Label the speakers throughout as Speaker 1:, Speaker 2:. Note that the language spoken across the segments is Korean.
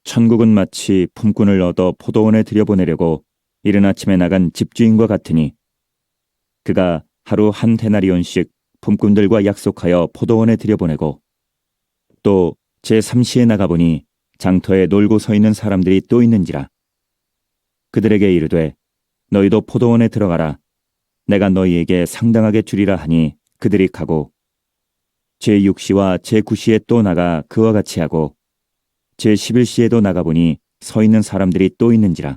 Speaker 1: 천국은 마치 품꾼을 얻어 포도원에 들여보내려고 이른 아침에 나간 집주인과 같으니 그가 하루 한 데나리온씩 품꾼들과 약속하여 포도원에 들여보내고 또 제3시에 나가보니 장터에 놀고 서 있는 사람들이 또 있는지라. 그들에게 이르되 너희도 포도원에 들어가라. 내가 너희에게 상당하게 주리라 하니 그들이 가고 제6시와 제9시에 또 나가 그와 같이 하고 제11시에도 나가보니 서 있는 사람들이 또 있는지라.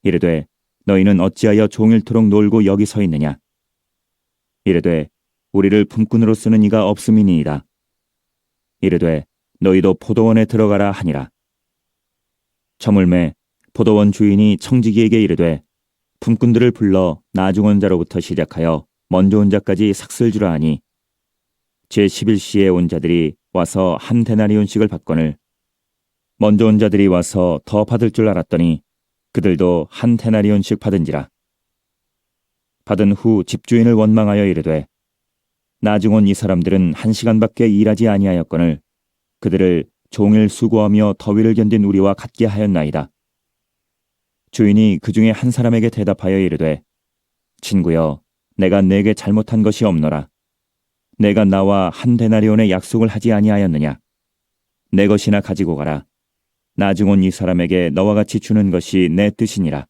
Speaker 1: 이르되 너희는 어찌하여 종일토록 놀고 여기 서 있느냐. 이르되 우리를 품꾼으로 쓰는 이가 없음이니이다. 이르되 너희도 포도원에 들어가라 하니라. 저물매 포도원 주인이 청지기에게 이르되 품꾼들을 불러 나중 온 자로부터 시작하여 먼저 온 자까지 삭슬 주라 하니 제11시에 온 자들이 와서 한 데나리온씩을 받거늘 먼저 온 자들이 와서 더 받을 줄 알았더니 그들도 한 데나리온씩 받은지라. 받은 후 집주인을 원망하여 이르되 나중 온 이 사람들은 1시간밖에 일하지 아니하였거늘 그들을 종일 수고하며 더위를 견딘 우리와 같게 하였나이다. 주인이 그 중에 한 사람에게 대답하여 이르되 친구여, 내가 네게 잘못한 것이 없노라. 내가 나와 한 데나리온의 약속을 하지 아니하였느냐. 내 것이나 가지고 가라. 나중 온 이 사람에게 너와 같이 주는 것이 내 뜻이니라.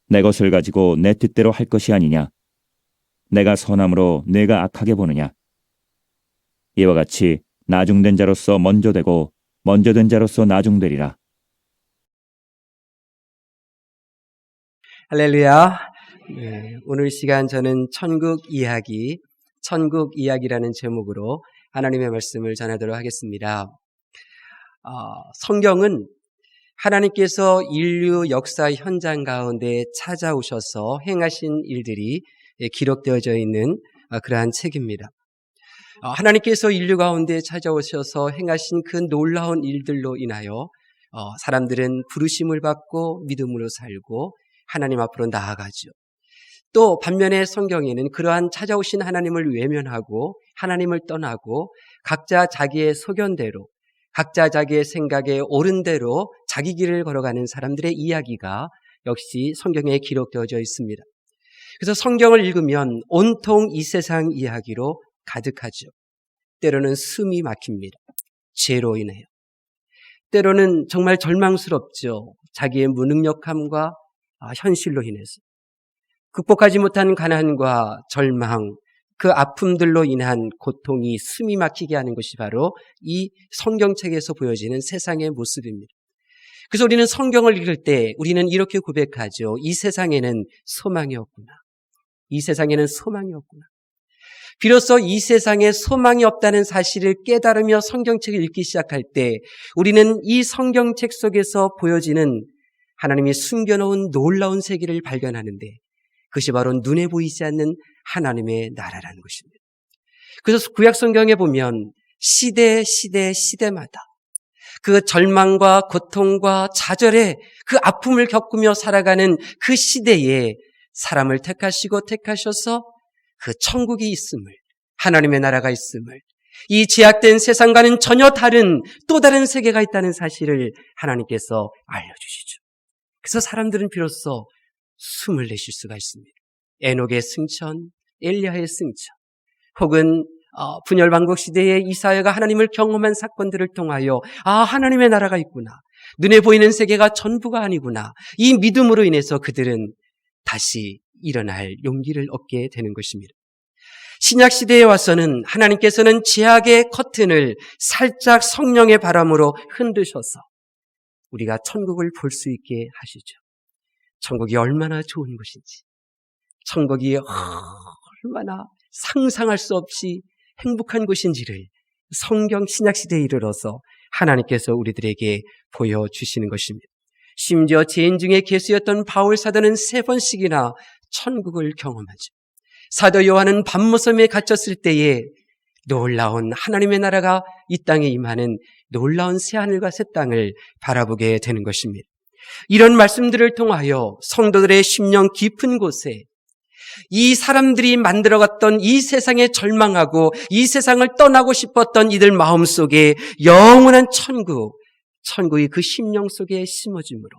Speaker 1: 내 것을 가지고 내 뜻대로 할 것이 아니냐. 내가 선함으로 네가 악하게 보느냐. 이와 같이 나중된 자로서 먼저 되고 먼저 된 자로서 나중되리라.
Speaker 2: 할렐루야. 오늘 시간 저는 천국 이야기라는 제목으로 하나님의 말씀을 전하도록 하겠습니다. 성경은 하나님께서 인류 역사 현장 가운데 찾아오셔서 행하신 일들이 기록되어져 있는 그러한 책입니다. 하나님께서 인류 가운데 찾아오셔서 행하신 그 놀라운 일들로 인하여 사람들은 부르심을 받고 믿음으로 살고 하나님 앞으로 나아가죠. 또 반면에 성경에는 그러한 찾아오신 하나님을 외면하고 하나님을 떠나고 각자 자기의 소견대로 각자 자기의 생각에 옳은 대로 자기 길을 걸어가는 사람들의 이야기가 역시 성경에 기록되어져 있습니다. 그래서 성경을 읽으면 온통 이 세상 이야기로 가득하죠. 때로는 숨이 막힙니다. 죄로 인해요. 때로는 정말 절망스럽죠. 자기의 무능력함과 현실로 인해서. 극복하지 못한 가난과 절망, 그 아픔들로 인한 고통이 숨이 막히게 하는 것이 바로 이 성경책에서 보여지는 세상의 모습입니다. 그래서 우리는 성경을 읽을 때 우리는 이렇게 고백하죠. 이 세상에는 소망이 없구나. 이 세상에는 소망이 없구나. 비로소 이 세상에 소망이 없다는 사실을 깨달으며 성경책을 읽기 시작할 때 우리는 이 성경책 속에서 보여지는 하나님이 숨겨놓은 놀라운 세계를 발견하는데 그것이 바로 눈에 보이지 않는 하나님의 나라라는 것입니다. 그래서 구약 성경에 보면 시대마다 그 절망과 고통과 좌절의 그 아픔을 겪으며 살아가는 그 시대에 사람을 택하셔서 그 천국이 있음을, 하나님의 나라가 있음을, 이 제약된 세상과는 전혀 다른 또 다른 세계가 있다는 사실을 하나님께서 알려주시죠. 그래서 사람들은 비로소 숨을 내쉴 수가 있습니다. 에녹의 승천, 엘리야의 승천, 혹은 분열왕국 시대의 이사야가 하나님을 경험한 사건들을 통하여 하나님의 나라가 있구나. 눈에 보이는 세계가 전부가 아니구나. 이 믿음으로 인해서 그들은 다시 일어날 용기를 얻게 되는 것입니다. 신약 시대에 와서는 하나님께서는 제약의 커튼을 살짝 성령의 바람으로 흔드셔서 우리가 천국을 볼 수 있게 하시죠. 천국이 얼마나 좋은 곳인지, 천국이 얼마나 상상할 수 없이 행복한 곳인지를 성경 신약 시대에 이르러서 하나님께서 우리들에게 보여주시는 것입니다. 심지어 죄인 중에 괴수였던 바울 사도는 3번씩이나 천국을 경험하죠. 사도 요한은 밤모섬에 갇혔을 때에 놀라운 하나님의 나라가 이 땅에 임하는 놀라운 새하늘과 새 땅을 바라보게 되는 것입니다. 이런 말씀들을 통하여 성도들의 심령 깊은 곳에 이 사람들이 만들어갔던 이 세상에 절망하고 이 세상을 떠나고 싶었던 이들 마음속에 영원한 천국, 천국이 그 심령 속에 심어짐으로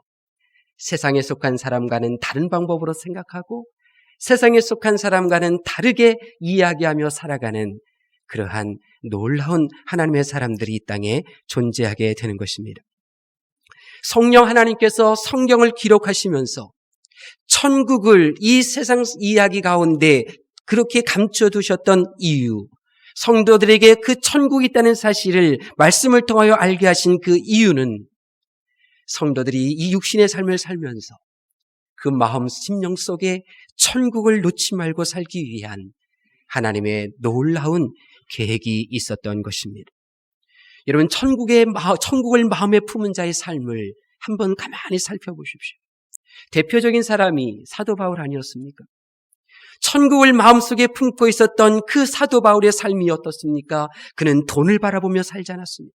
Speaker 2: 세상에 속한 사람과는 다른 방법으로 생각하고 세상에 속한 사람과는 다르게 이야기하며 살아가는 그러한 놀라운 하나님의 사람들이 이 땅에 존재하게 되는 것입니다. 성령 하나님께서 성경을 기록하시면서 천국을 이 세상 이야기 가운데 그렇게 감춰두셨던 이유, 성도들에게 그 천국이 있다는 사실을 말씀을 통하여 알게 하신 그 이유는 성도들이 이 육신의 삶을 살면서 그 마음 심령 속에 천국을 놓지 말고 살기 위한 하나님의 놀라운 계획이 있었던 것입니다. 여러분, 천국을 마음에 품은 자의 삶을 한번 가만히 살펴보십시오. 대표적인 사람이 사도 바울 아니었습니까? 천국을 마음속에 품고 있었던 그 사도 바울의 삶이 어떻습니까? 그는 돈을 바라보며 살지 않았습니다.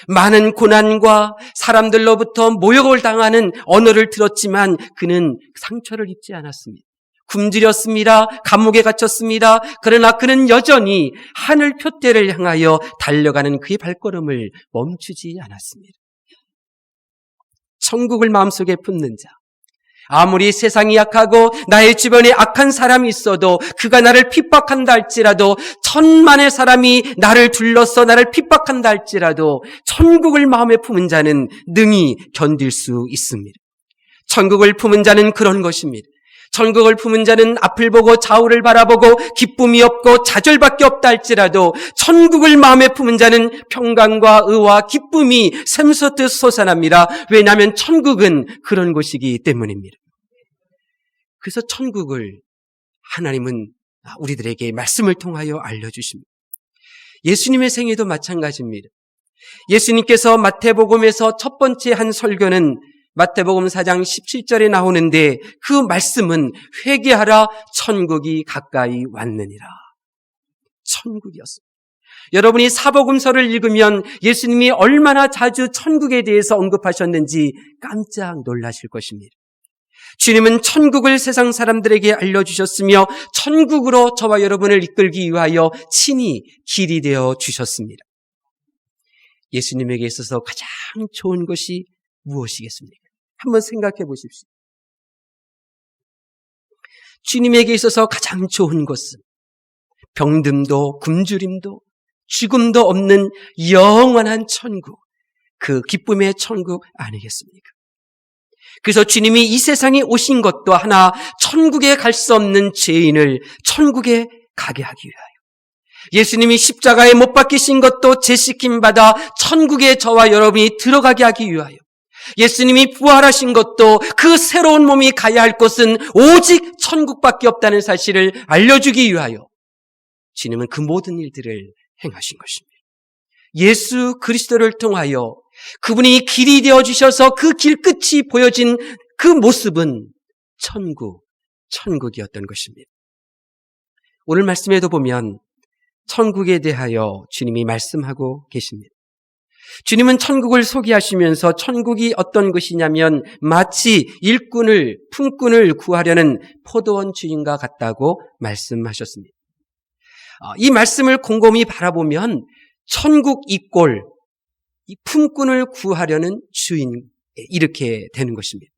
Speaker 2: 많은 고난과 사람들로부터 모욕을 당하는 언어를 들었지만 그는 상처를 입지 않았습니다. 굶주렸습니다. 감옥에 갇혔습니다. 그러나 그는 여전히 하늘 표대를 향하여 달려가는 그의 발걸음을 멈추지 않았습니다. 천국을 마음속에 품는 자, 아무리 세상이 약하고 나의 주변에 악한 사람이 있어도 그가 나를 핍박한다 할지라도 천만의 사람이 나를 둘러서 나를 핍박한다 할지라도 천국을 마음에 품은 자는 능히 견딜 수 있습니다. 천국을 품은 자는 그런 것입니다. 천국을 품은 자는 앞을 보고 좌우를 바라보고 기쁨이 없고 좌절밖에 없다 할지라도 천국을 마음에 품은 자는 평강과 의와 기쁨이 샘솟듯 솟아납니다. 왜냐하면 천국은 그런 곳이기 때문입니다. 그래서 천국을 하나님은 우리들에게 말씀을 통하여 알려주십니다. 예수님의 생애도 마찬가지입니다. 예수님께서 마태복음에서 첫 번째 한 설교는 마태복음 4장 17절에 나오는데 그 말씀은 회개하라 천국이 가까이 왔느니라. 천국이었습니다. 여러분이 사복음서를 읽으면 예수님이 얼마나 자주 천국에 대해서 언급하셨는지 깜짝 놀라실 것입니다. 주님은 천국을 세상 사람들에게 알려주셨으며 천국으로 저와 여러분을 이끌기 위하여 친히 길이 되어 주셨습니다. 예수님에게 있어서 가장 좋은 것이 무엇이겠습니까? 한번 생각해 보십시오. 주님에게 있어서 가장 좋은 것은 병듦도 굶주림도 죽음도 없는 영원한 천국, 그 기쁨의 천국 아니겠습니까? 그래서 주님이 이 세상에 오신 것도 하나 천국에 갈 수 없는 죄인을 천국에 가게 하기 위하여, 예수님이 십자가에 못 박히신 것도 재시킴 받아 천국에 저와 여러분이 들어가게 하기 위하여, 예수님이 부활하신 것도 그 새로운 몸이 가야 할 곳은 오직 천국밖에 없다는 사실을 알려주기 위하여 주님은 그 모든 일들을 행하신 것입니다. 예수 그리스도를 통하여 그분이 길이 되어주셔서 그 길 끝이 보여진 그 모습은 천국이었던 것입니다. 오늘 말씀에도 보면 천국에 대하여 주님이 말씀하고 계십니다. 주님은 천국을 소개하시면서 천국이 어떤 것이냐면 마치 품꾼을 구하려는 포도원 주인과 같다고 말씀하셨습니다. 이 말씀을 곰곰이 바라보면 천국 이꼴, 이 품꾼을 구하려는 주인, 이렇게 되는 것입니다.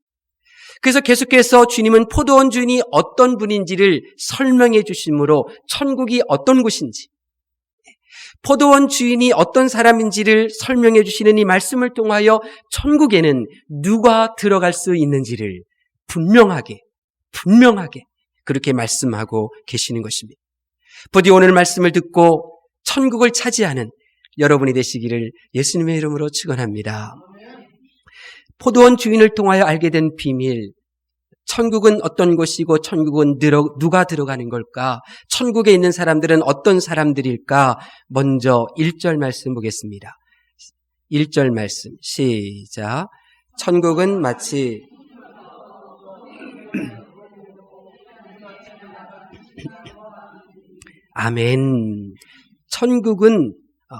Speaker 2: 그래서 계속해서 주님은 포도원 주인이 어떤 분인지를 설명해 주심으로 천국이 어떤 곳인지, 포도원 주인이 어떤 사람인지를 설명해 주시는 이 말씀을 통하여 천국에는 누가 들어갈 수 있는지를 분명하게 그렇게 말씀하고 계시는 것입니다. 부디 오늘 말씀을 듣고 천국을 차지하는 여러분이 되시기를 예수님의 이름으로 축원합니다. 포도원 주인을 통하여 알게 된 비밀, 천국은 어떤 곳이고 천국은 누가 들어가는 걸까? 천국에 있는 사람들은 어떤 사람들일까? 먼저 1절 말씀 보겠습니다. 1절 말씀 시작. 천국은 마치 아멘. 천국은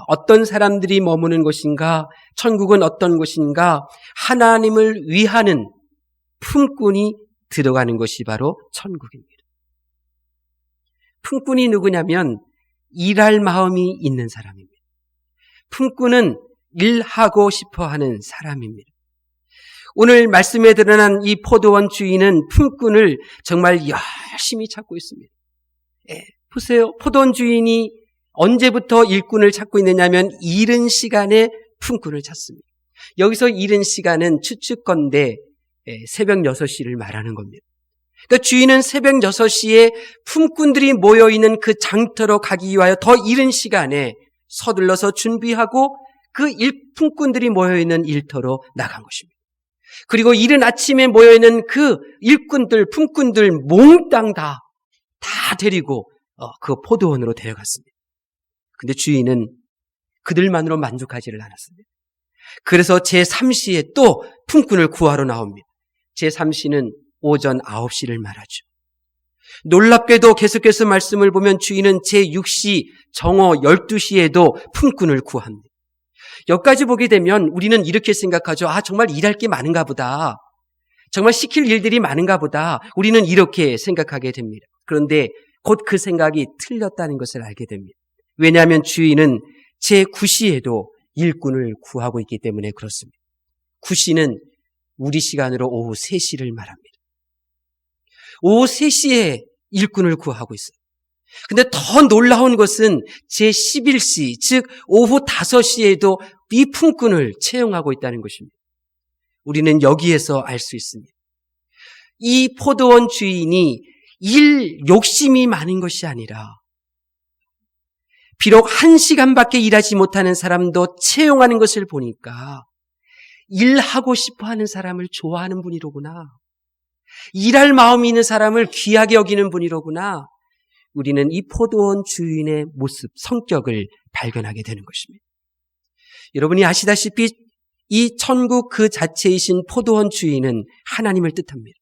Speaker 2: 어떤 사람들이 머무는 곳인가? 천국은 어떤 곳인가? 하나님을 위하는 품꾼이 들어가는 것이 바로 천국입니다. 품꾼이 누구냐면 일할 마음이 있는 사람입니다. 품꾼은 일하고 싶어 하는 사람입니다. 오늘 말씀에 드러난 이 포도원 주인은 품꾼을 정말 열심히 찾고 있습니다. 보세요. 포도원 주인이 언제부터 일꾼을 찾고 있느냐면 이른 시간에 품꾼을 찾습니다. 여기서 이른 시간은 추측건대 새벽 6시를 말하는 겁니다. 그러니까 주인은 새벽 6시에 품꾼들이 모여있는 그 장터로 가기 위하여 더 이른 시간에 서둘러서 준비하고 그 품꾼들이 모여있는 일터로 나간 것입니다. 그리고 이른 아침에 모여있는 그 일꾼들, 품꾼들 몽땅 다 데리고 그 포도원으로 데려갔습니다. 근데 주인은 그들만으로 만족하지를 않았습니다. 그래서 제3시에 또 품꾼을 구하러 나옵니다. 제3시는 오전 9시를 말하죠. 놀랍게도 계속해서 말씀을 보면 주인은 제6시 정오 12시에도 품꾼을 구합니다. 여기까지 보게 되면 우리는 이렇게 생각하죠. 정말 일할 게 많은가 보다. 정말 시킬 일들이 많은가 보다. 우리는 이렇게 생각하게 됩니다. 그런데 곧 그 생각이 틀렸다는 것을 알게 됩니다. 왜냐하면 주인은 제9시에도 일꾼을 구하고 있기 때문에 그렇습니다. 9시는 우리 시간으로 오후 3시를 말합니다. 오후 3시에 일꾼을 구하고 있어요. 근데 더 놀라운 것은 제11시, 즉 오후 5시에도 이 품꾼을 채용하고 있다는 것입니다. 우리는 여기에서 알 수 있습니다. 이 포도원 주인이 일 욕심이 많은 것이 아니라 비록 1시간밖에 일하지 못하는 사람도 채용하는 것을 보니까 일하고 싶어 하는 사람을 좋아하는 분이로구나. 일할 마음이 있는 사람을 귀하게 여기는 분이로구나. 우리는 이 포도원 주인의 모습, 성격을 발견하게 되는 것입니다. 여러분이 아시다시피 이 천국 그 자체이신 포도원 주인은 하나님을 뜻합니다.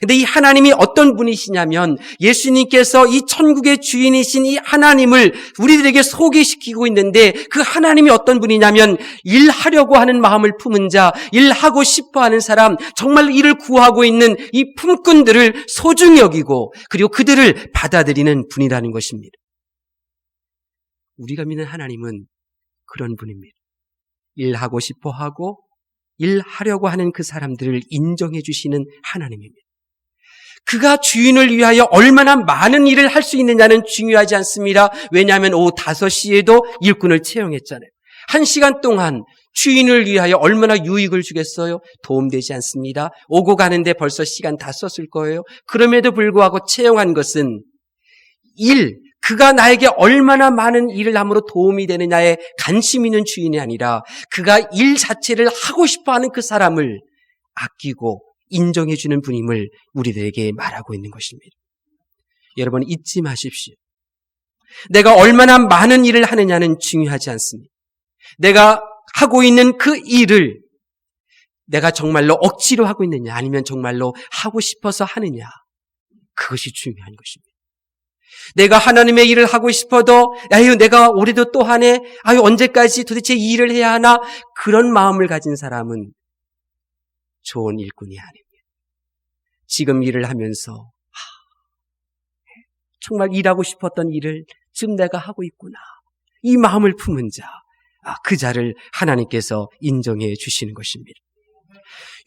Speaker 2: 근데 이 하나님이 어떤 분이시냐면 예수님께서 이 천국의 주인이신 이 하나님을 우리들에게 소개시키고 있는데 그 하나님이 어떤 분이냐면 일하려고 하는 마음을 품은 자, 일하고 싶어하는 사람, 정말 일을 구하고 있는 이 품꾼들을 소중히 여기고 그리고 그들을 받아들이는 분이라는 것입니다. 우리가 믿는 하나님은 그런 분입니다. 일하고 싶어하고 일하려고 하는 그 사람들을 인정해 주시는 하나님입니다. 그가 주인을 위하여 얼마나 많은 일을 할 수 있느냐는 중요하지 않습니다. 왜냐하면 오후 5시에도 일꾼을 채용했잖아요. 1시간 동안 주인을 위하여 얼마나 유익을 주겠어요? 도움되지 않습니다. 오고 가는데 벌써 시간 다 썼을 거예요. 그럼에도 불구하고 채용한 것은 그가 나에게 얼마나 많은 일을 함으로 도움이 되느냐에 관심 있는 주인이 아니라 그가 일 자체를 하고 싶어하는 그 사람을 아끼고 인정해 주는 분임을 우리들에게 말하고 있는 것입니다. 여러분 잊지 마십시오. 내가 얼마나 많은 일을 하느냐는 중요하지 않습니다. 내가 하고 있는 그 일을 내가 정말로 억지로 하고 있느냐 아니면 정말로 하고 싶어서 하느냐, 그것이 중요한 것입니다. 내가 하나님의 일을 하고 싶어도 내가 올해도 또 하네, 언제까지 도대체 이 일을 해야 하나, 그런 마음을 가진 사람은 좋은 일꾼이 아닙니다. 지금 일을 하면서 정말 일하고 싶었던 일을 지금 내가 하고 있구나, 이 마음을 품은 자, 그 자를 하나님께서 인정해 주시는 것입니다.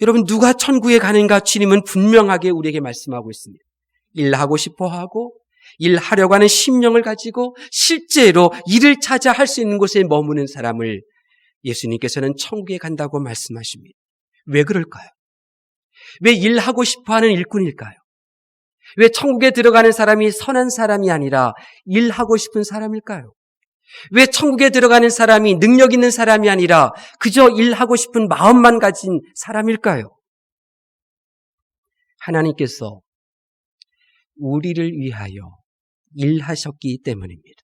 Speaker 2: 여러분, 누가 천국에 가는가? 주님은 분명하게 우리에게 말씀하고 있습니다. 일하고 싶어하고 일하려고 하는 심령을 가지고 실제로 일을 찾아 할 수 있는 곳에 머무는 사람을 예수님께서는 천국에 간다고 말씀하십니다. 왜 그럴까요? 왜 일하고 싶어하는 일꾼일까요? 왜 천국에 들어가는 사람이 선한 사람이 아니라 일하고 싶은 사람일까요? 왜 천국에 들어가는 사람이 능력 있는 사람이 아니라 그저 일하고 싶은 마음만 가진 사람일까요? 하나님께서 우리를 위하여 일하셨기 때문입니다.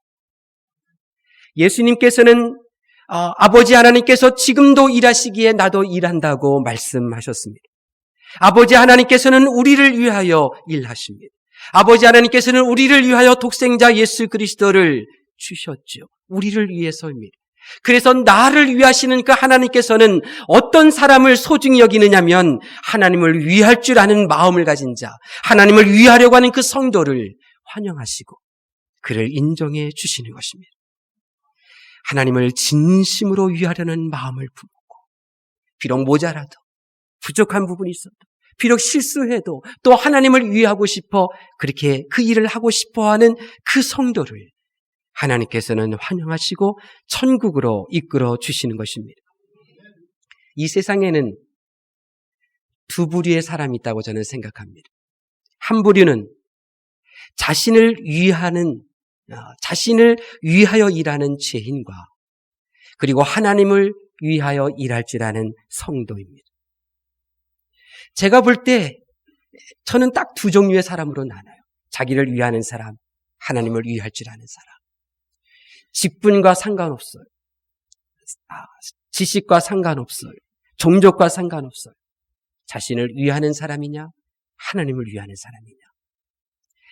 Speaker 2: 예수님께서는 아버지 하나님께서 지금도 일하시기에 나도 일한다고 말씀하셨습니다. 아버지 하나님께서는 우리를 위하여 일하십니다. 아버지 하나님께서는 우리를 위하여 독생자 예수 그리스도를 주셨죠. 우리를 위해서입니다. 그래서 나를 위하시는 그 하나님께서는 어떤 사람을 소중히 여기느냐면 하나님을 위할 줄 아는 마음을 가진 자, 하나님을 위하려고 하는 그 성도를 환영하시고 그를 인정해 주시는 것입니다. 하나님을 진심으로 위하려는 마음을 품고 비록 모자라도 부족한 부분이 있어도 비록 실수해도 또 하나님을 위하고 싶어 그렇게 그 일을 하고 싶어하는 그 성도를 하나님께서는 환영하시고 천국으로 이끌어 주시는 것입니다. 이 세상에는 두 부류의 사람이 있다고 저는 생각합니다. 한 부류는 자신을 위하여 일하는 죄인과 그리고 하나님을 위하여 일할 줄 아는 성도입니다. 제가 볼 때 저는 딱 두 종류의 사람으로 나눠요. 자기를 위하는 사람, 하나님을 위할 줄 아는 사람. 직분과 상관없어요. 지식과 상관없어요. 종족과 상관없어요. 자신을 위하는 사람이냐, 하나님을 위하는 사람이냐.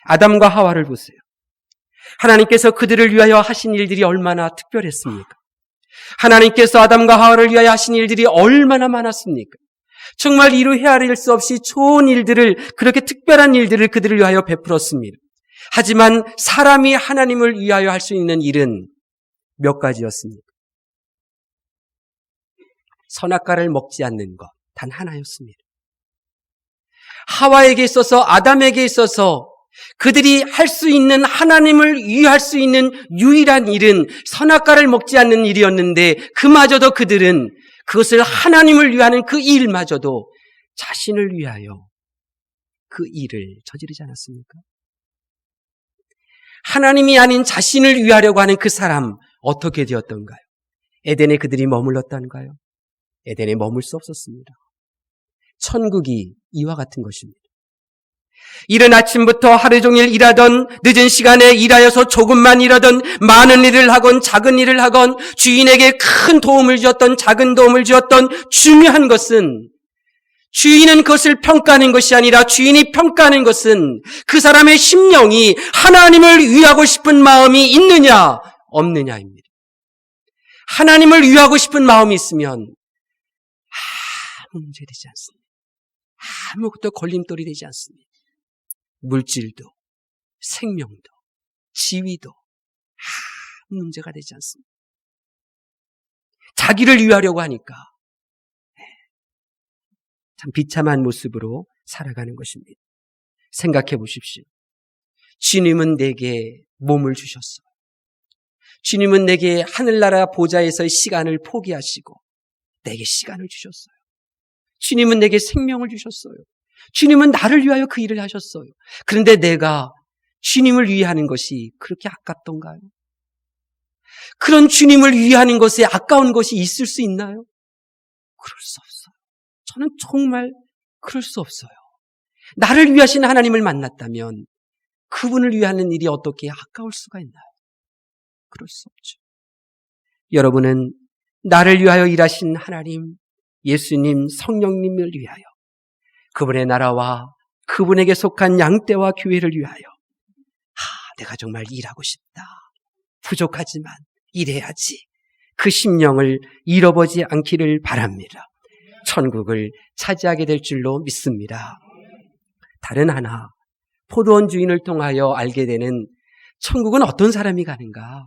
Speaker 2: 아담과 하와를 보세요. 하나님께서 그들을 위하여 하신 일들이 얼마나 특별했습니까? 하나님께서 아담과 하와를 위하여 하신 일들이 얼마나 많았습니까? 정말 이루 헤아릴 수 없이 좋은 일들을, 그렇게 특별한 일들을 그들을 위하여 베풀었습니다. 하지만 사람이 하나님을 위하여 할 수 있는 일은 몇 가지였습니까? 선악과를 먹지 않는 것, 단 하나였습니다. 하와에게 있어서, 아담에게 있어서 그들이 할 수 있는, 하나님을 위할 수 있는 유일한 일은 선악과를 먹지 않는 일이었는데, 그마저도 그들은 그것을 하나님을 위하는 그 일마저도 자신을 위하여 그 일을 저지르지 않았습니까? 하나님이 아닌 자신을 위하려고 하는 그 사람, 어떻게 되었던가요? 에덴에 그들이 머물렀던가요? 에덴에 머물 수 없었습니다. 천국이 이와 같은 것입니다. 이른 아침부터 하루 종일 일하던, 늦은 시간에 일하여서 조금만 일하던, 많은 일을 하건 작은 일을 하건, 주인에게 큰 도움을 주었던 작은 도움을 주었던, 중요한 것은 주인은 그것을 평가하는 것이 아니라 주인이 평가하는 것은 그 사람의 심령이 하나님을 위하고 싶은 마음이 있느냐 없느냐입니다. 하나님을 위하고 싶은 마음이 있으면 아무 문제 되지 않습니다. 아무것도 걸림돌이 되지 않습니다. 물질도, 생명도, 지위도 아무 문제가 되지 않습니다. 자기를 위하려고 하니까 참 비참한 모습으로 살아가는 것입니다. 생각해 보십시오. 주님은 내게 몸을 주셨어요. 주님은 내게 하늘나라 보좌에서의 시간을 포기하시고 내게 시간을 주셨어요. 주님은 내게 생명을 주셨어요. 주님은 나를 위하여 그 일을 하셨어요. 그런데 내가 주님을 위하는 것이 그렇게 아깝던가요? 그런 주님을 위하는 것에 아까운 것이 있을 수 있나요? 그럴 수 없어요. 저는 정말 그럴 수 없어요. 나를 위하신 하나님을 만났다면 그분을 위하는 일이 어떻게 아까울 수가 있나요? 그럴 수 없죠. 여러분은 나를 위하여 일하신 하나님, 예수님, 성령님을 위하여, 그분의 나라와 그분에게 속한 양떼와 교회를 위하여 내가 정말 일하고 싶다. 부족하지만 일해야지. 그 심령을 잃어버리지 않기를 바랍니다. 천국을 차지하게 될 줄로 믿습니다. 다른 하나, 포도원 주인을 통하여 알게 되는 천국은 어떤 사람이 가는가?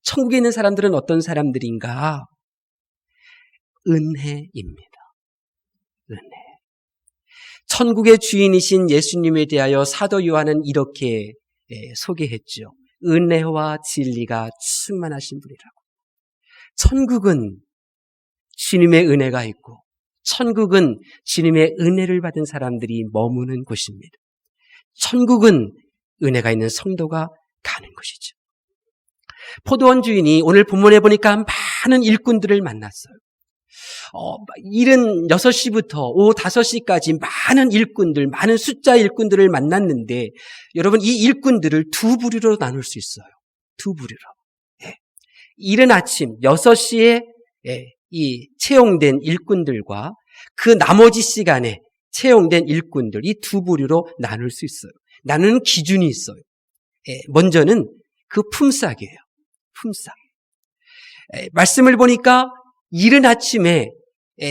Speaker 2: 천국에 있는 사람들은 어떤 사람들인가? 은혜입니다. 은혜. 천국의 주인이신 예수님에 대하여 사도 요한은 이렇게 소개했죠. 은혜와 진리가 충만하신 분이라고. 천국은 주님의 은혜가 있고 천국은 주님의 은혜를 받은 사람들이 머무는 곳입니다. 천국은 은혜가 있는 성도가 가는 것이죠. 포도원 주인이 오늘 본문에 보니까 많은 일꾼들을 만났어요. 76시부터 오후 5시까지 많은 일꾼들, 많은 숫자 일꾼들을 만났는데 여러분 이 일꾼들을 두 부류로 나눌 수 있어요. 두 부류로. 이른 아침 6시에 이 채용된 일꾼들과 그 나머지 시간에 채용된 일꾼들, 이 두 부류로 나눌 수 있어요. 나누는 기준이 있어요. 먼저는 그 품삯이에요. 품삯. 말씀을 보니까 이른 아침에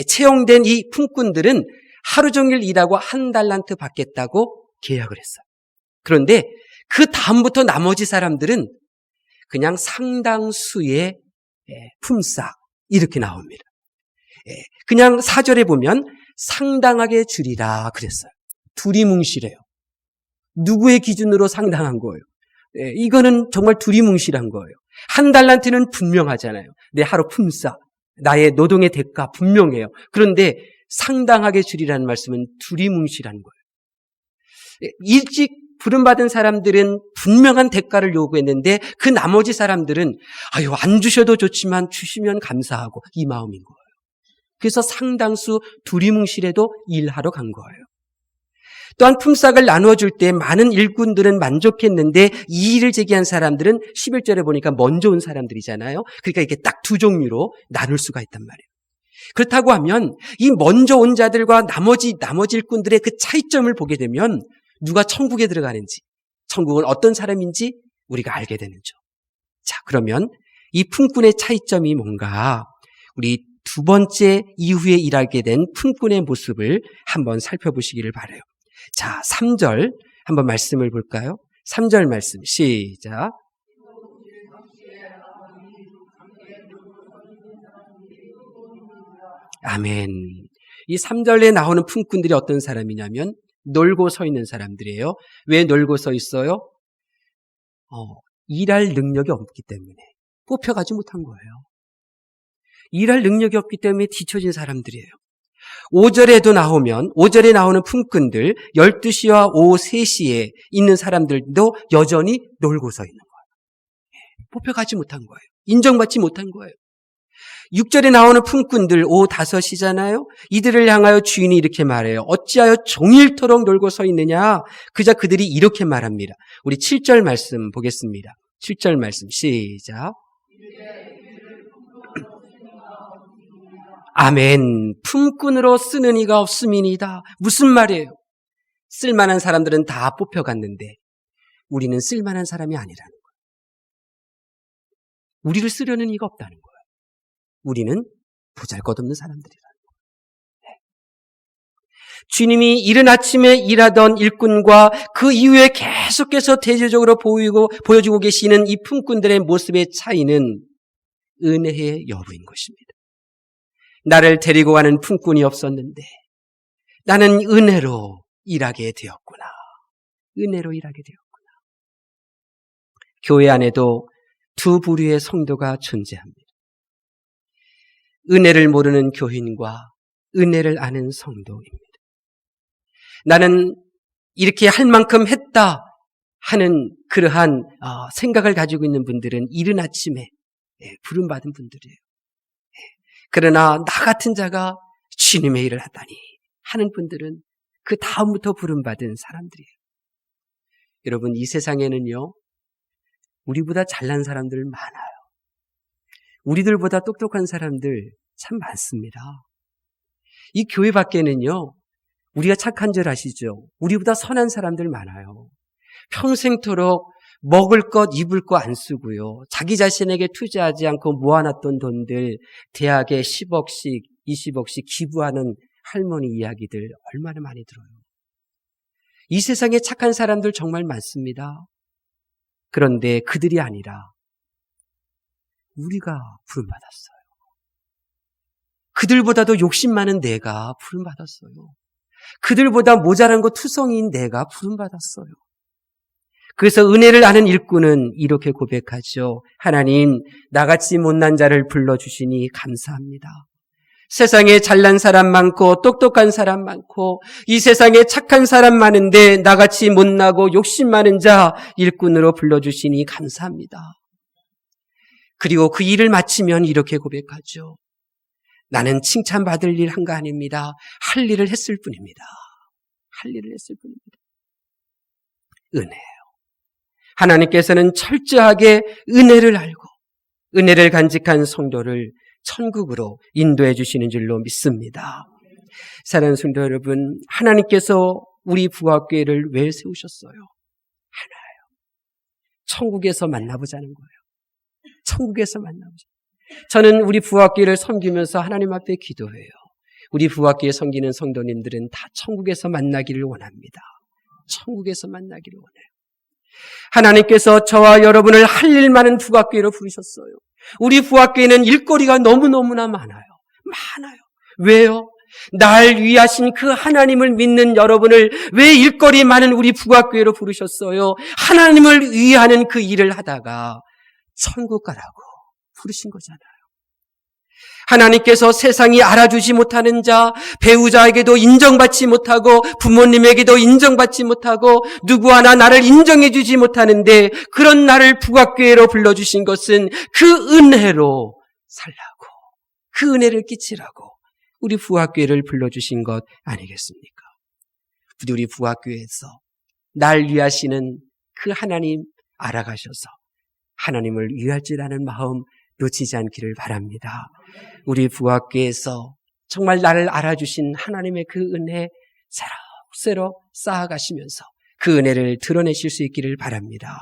Speaker 2: 채용된 이 품꾼들은 하루 종일 일하고 1달란트 받겠다고 계약을 했어요. 그런데 그 다음부터 나머지 사람들은 그냥 상당수의 품삯 이렇게 나옵니다. 그냥 4절에 보면 상당하게 주리라 그랬어요. 두리뭉실해요. 누구의 기준으로 상당한 거예요? 이거는 정말 두리뭉실한 거예요. 한 달란트는 분명하잖아요. 내 하루 품삯, 나의 노동의 대가 분명해요. 그런데 상당하게 주리라는 말씀은 두리뭉실한 거예요. 일찍 부름받은 사람들은 분명한 대가를 요구했는데 그 나머지 사람들은 안 주셔도 좋지만 주시면 감사하고 이 마음인 거예요. 그래서 상당수 두리뭉실해도 일하러 간 거예요. 또한 품삯을 나눠줄 때 많은 일꾼들은 만족했는데 이의를 제기한 사람들은 11절에 보니까 먼저 온 사람들이잖아요. 그러니까 이게 딱 두 종류로 나눌 수가 있단 말이에요. 그렇다고 하면 이 먼저 온 자들과 나머지 일꾼들의 그 차이점을 보게 되면 누가 천국에 들어가는지, 천국은 어떤 사람인지 우리가 알게 되는죠. 자, 그러면 이 품꾼의 차이점이 뭔가 우리 두 번째 이후에 일하게 된 품꾼의 모습을 한번 살펴보시기를 바라요. 자, 3절 한번 말씀을 볼까요? 3절 말씀 시작. 아멘. 이 3절에 나오는 품꾼들이 어떤 사람이냐면 놀고 서 있는 사람들이에요. 왜 놀고 서 있어요? 일할 능력이 없기 때문에 뽑혀가지 못한 거예요. 일할 능력이 없기 때문에 뒤처진 사람들이에요. 5절에 나오는 품꾼들 12시와 오후 3시에 있는 사람들도 여전히 놀고 서 있는 거예요. 뽑혀가지 못한 거예요. 인정받지 못한 거예요. 6절에 나오는 품꾼들 오후 5시잖아요. 이들을 향하여 주인이 이렇게 말해요. 어찌하여 종일토록 놀고 서 있느냐. 그자 그들이 이렇게 말합니다. 우리 7절 말씀 보겠습니다. 7절 말씀 시작. 아멘. 품꾼으로 쓰는 이가 없음이니이다. 무슨 말이에요? 쓸만한 사람들은 다 뽑혀갔는데 우리는 쓸만한 사람이 아니라는 거예요. 우리를 쓰려는 이가 없다는 거예요. 우리는 보잘것없는 사람들이라는 거예요. 주님이 이른 아침에 일하던 일꾼과 그 이후에 계속해서 대조적으로 보여주고 계시는 이 품꾼들의 모습의 차이는 은혜의 여부인 것입니다. 나를 데리고 가는 품꾼이 없었는데 나는 은혜로 일하게 되었구나. 은혜로 일하게 되었구나. 교회 안에도 두 부류의 성도가 존재합니다. 은혜를 모르는 교인과 은혜를 아는 성도입니다. 나는 이렇게 할 만큼 했다 하는 그러한 생각을 가지고 있는 분들은 이른 아침에 부름받은 분들이에요. 그러나 나 같은 자가 주님의 일을 하다니 하는 분들은 그 다음부터 부름받은 사람들이에요. 여러분, 이 세상에는요, 우리보다 잘난 사람들 많아요. 우리들보다 똑똑한 사람들 참 많습니다. 이 교회 밖에는요, 우리가 착한 줄 아시죠? 우리보다 선한 사람들 많아요. 평생토록 먹을 것, 입을 것 안 쓰고요. 자기 자신에게 투자하지 않고 모아놨던 돈들 대학에 10억씩, 20억씩 기부하는 할머니 이야기들 얼마나 많이 들어요. 이 세상에 착한 사람들 정말 많습니다. 그런데 그들이 아니라 우리가 부름받았어요. 그들보다도 욕심 많은 내가 부름받았어요. 그들보다 모자란 거 투성이인 내가 부름받았어요. 그래서 은혜를 아는 일꾼은 이렇게 고백하죠. 하나님, 나같이 못난 자를 불러주시니 감사합니다. 세상에 잘난 사람 많고 똑똑한 사람 많고 이 세상에 착한 사람 많은데 나같이 못나고 욕심 많은 자 일꾼으로 불러주시니 감사합니다. 그리고 그 일을 마치면 이렇게 고백하죠. 나는 칭찬받을 일 한 거 아닙니다. 할 일을 했을 뿐입니다. 할 일을 했을 뿐입니다. 은혜예요. 하나님께서는 철저하게 은혜를 알고 은혜를 간직한 성도를 천국으로 인도해 주시는 줄로 믿습니다. 사랑하는 성도 여러분, 하나님께서 우리 부학교회를 왜 세우셨어요? 하나예요. 천국에서 만나보자는 거예요. 천국에서 만나보자. 저는 우리 부학교회를 섬기면서 하나님 앞에 기도해요. 우리 부학교회 섬기는 성도님들은 다 천국에서 만나기를 원합니다. 천국에서 만나기를 원해요. 하나님께서 저와 여러분을 할 일 많은 부학교회로 부르셨어요. 우리 부학교에는 일거리가 너무너무나 많아요. 많아요. 왜요? 날 위하신 그 하나님을 믿는 여러분을 왜 일거리 많은 우리 부학교회로 부르셨어요? 하나님을 위하는 그 일을 하다가 천국 가라고 부르신 거잖아요. 하나님께서 세상이 알아주지 못하는 자, 배우자에게도 인정받지 못하고 부모님에게도 인정받지 못하고 누구 하나 나를 인정해주지 못하는데 그런 나를 부학교회로 불러주신 것은 그 은혜로 살라고, 그 은혜를 끼치라고 우리 부학교회를 불러주신 것 아니겠습니까? 우리 부학교회에서 날 위하시는 그 하나님 알아가셔서 하나님을 위할 줄 아는 마음 놓치지 않기를 바랍니다. 우리 부학교에서 정말 나를 알아주신 하나님의 그 은혜 새로 쌓아가시면서 그 은혜를 드러내실 수 있기를 바랍니다.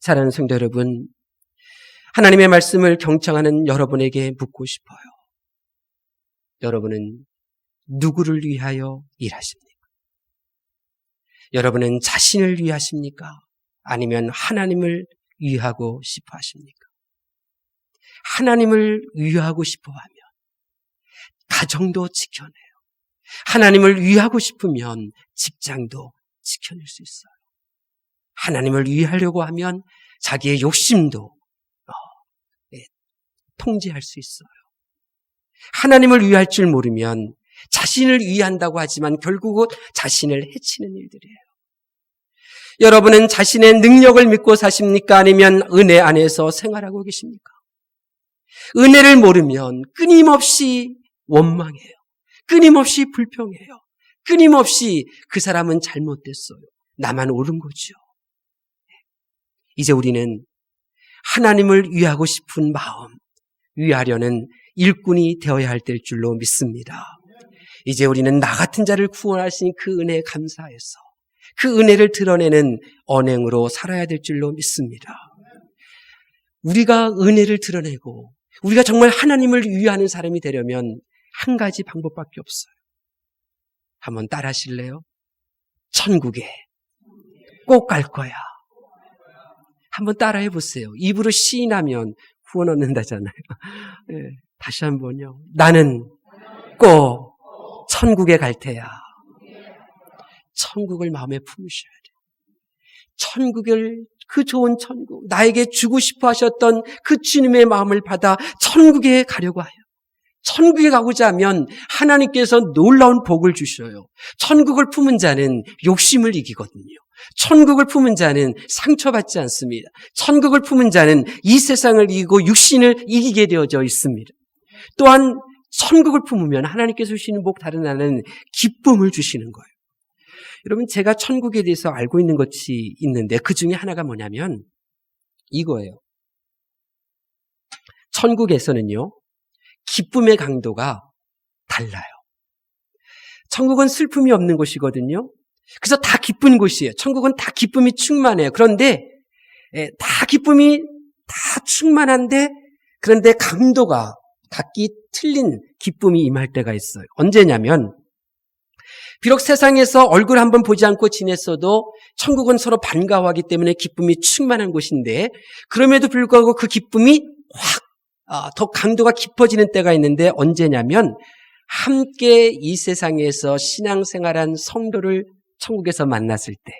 Speaker 2: 사랑하는 성도 여러분, 하나님의 말씀을 경청하는 여러분에게 묻고 싶어요. 여러분은 누구를 위하여 일하십니까? 여러분은 자신을 위하십니까? 아니면 하나님을 위하고 싶어 하십니까? 하나님을 위하고 싶어 하면 가정도 지켜내요. 하나님을 위하고 싶으면 직장도 지켜낼 수 있어요. 하나님을 위하려고 하면 자기의 욕심도 통제할 수 있어요. 하나님을 위할 줄 모르면 자신을 위한다고 하지만 결국은 자신을 해치는 일들이에요. 여러분은 자신의 능력을 믿고 사십니까? 아니면 은혜 안에서 생활하고 계십니까? 은혜를 모르면 끊임없이 원망해요. 끊임없이 불평해요. 끊임없이 그 사람은 잘못됐어요. 나만 옳은 거죠. 이제 우리는 하나님을 위하고 싶은 마음, 위하려는 일꾼이 되어야 할 때일 줄로 믿습니다. 이제 우리는 나 같은 자를 구원하신 그 은혜에 감사해서 그 은혜를 드러내는 언행으로 살아야 될 줄로 믿습니다. 우리가 은혜를 드러내고 우리가 정말 하나님을 위하는 사람이 되려면 한 가지 방법밖에 없어요. 한번 따라 하실래요? 천국에 꼭 갈 거야. 한번 따라 해보세요. 입으로 시인하면 구원 얻는다잖아요. 네, 다시 한번요. 나는 꼭 천국에 갈 테야. 천국을 마음에 품으셔야 돼요. 천국을, 그 좋은 천국, 나에게 주고 싶어 하셨던 그 주님의 마음을 받아 천국에 가려고 해요. 천국에 가고자 하면 하나님께서 놀라운 복을 주셔요. 천국을 품은 자는 욕심을 이기거든요. 천국을 품은 자는 상처받지 않습니다. 천국을 품은 자는 이 세상을 이기고 육신을 이기게 되어져 있습니다. 또한 천국을 품으면 하나님께서 주시는 복 다른 하나는 기쁨을 주시는 거예요. 여러분, 제가 천국에 대해서 알고 있는 것이 있는데 그 중에 하나가 뭐냐면 이거예요. 천국에서는요, 기쁨의 강도가 달라요. 천국은 슬픔이 없는 곳이거든요. 그래서 다 기쁜 곳이에요. 천국은 다 기쁨이 충만해요. 그런데 다 기쁨이 다 충만한데 그런데 강도가 각기 틀린 기쁨이 임할 때가 있어요. 언제냐면 비록 세상에서 얼굴 한번 보지 않고 지냈어도 천국은 서로 반가워하기 때문에 기쁨이 충만한 곳인데 그럼에도 불구하고 그 기쁨이 더 강도가 깊어지는 때가 있는데 언제냐면 함께 이 세상에서 신앙생활한 성도를 천국에서 만났을 때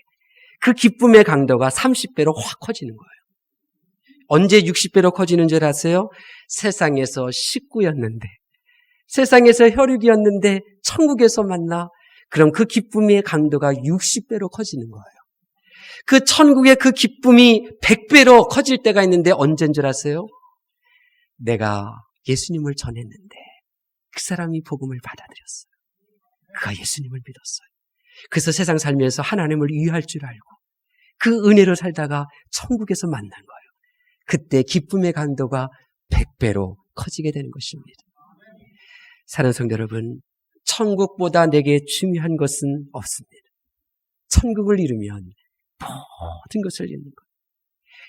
Speaker 2: 그 기쁨의 강도가 30배로 확 커지는 거예요. 언제 60배로 커지는 줄 아세요? 세상에서 식구였는데, 세상에서 혈육이었는데 천국에서 만나, 그럼 그 기쁨의 강도가 60배로 커지는 거예요. 그 천국의 그 기쁨이 100배로 커질 때가 있는데 언제인 줄 아세요? 내가 예수님을 전했는데 그 사람이 복음을 받아들였어요. 그가 예수님을 믿었어요. 그래서 세상 살면서 하나님을 위할 줄 알고 그 은혜로 살다가 천국에서 만난 거예요. 그때 기쁨의 강도가 100배로 커지게 되는 것입니다. 사랑하는 성도 여러분, 천국보다 내게 중요한 것은 없습니다. 천국을 이루면 모든 것을 이루는 거예요.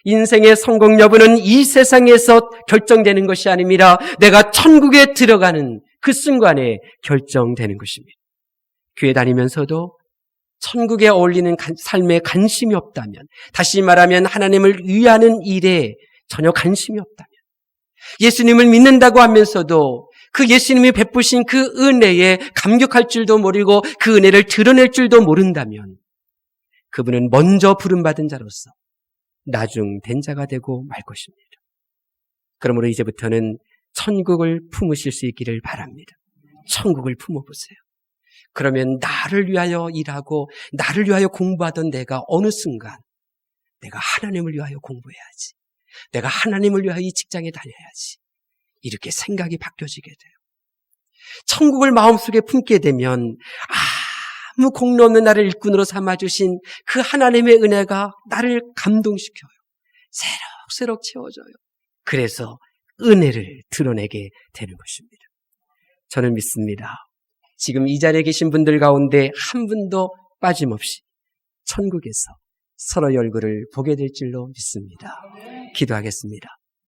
Speaker 2: 인생의 성공 여부는 이 세상에서 결정되는 것이 아닙니다. 내가 천국에 들어가는 그 순간에 결정되는 것입니다. 교회 다니면서도 천국에 어울리는 삶에 관심이 없다면, 다시 말하면 하나님을 위하는 일에 전혀 관심이 없다면, 예수님을 믿는다고 하면서도 그 예수님이 베푸신 그 은혜에 감격할 줄도 모르고 그 은혜를 드러낼 줄도 모른다면 그분은 먼저 부름받은 자로서 나중된 자가 되고 말 것입니다. 그러므로 이제부터는 천국을 품으실 수 있기를 바랍니다. 천국을 품어보세요. 그러면 나를 위하여 일하고 나를 위하여 공부하던 내가 어느 순간 내가 하나님을 위하여 공부해야지, 내가 하나님을 위하여 이 직장에 다녀야지, 이렇게 생각이 바뀌어지게 돼요. 천국을 마음속에 품게 되면 아무 공로 없는 나를 일꾼으로 삼아주신 그 하나님의 은혜가 나를 감동시켜요. 새록새록 채워져요. 그래서 은혜를 드러내게 되는 것입니다. 저는 믿습니다. 지금 이 자리에 계신 분들 가운데 한 분도 빠짐없이 천국에서 서로의 얼굴을 보게 될 줄로 믿습니다. 기도하겠습니다.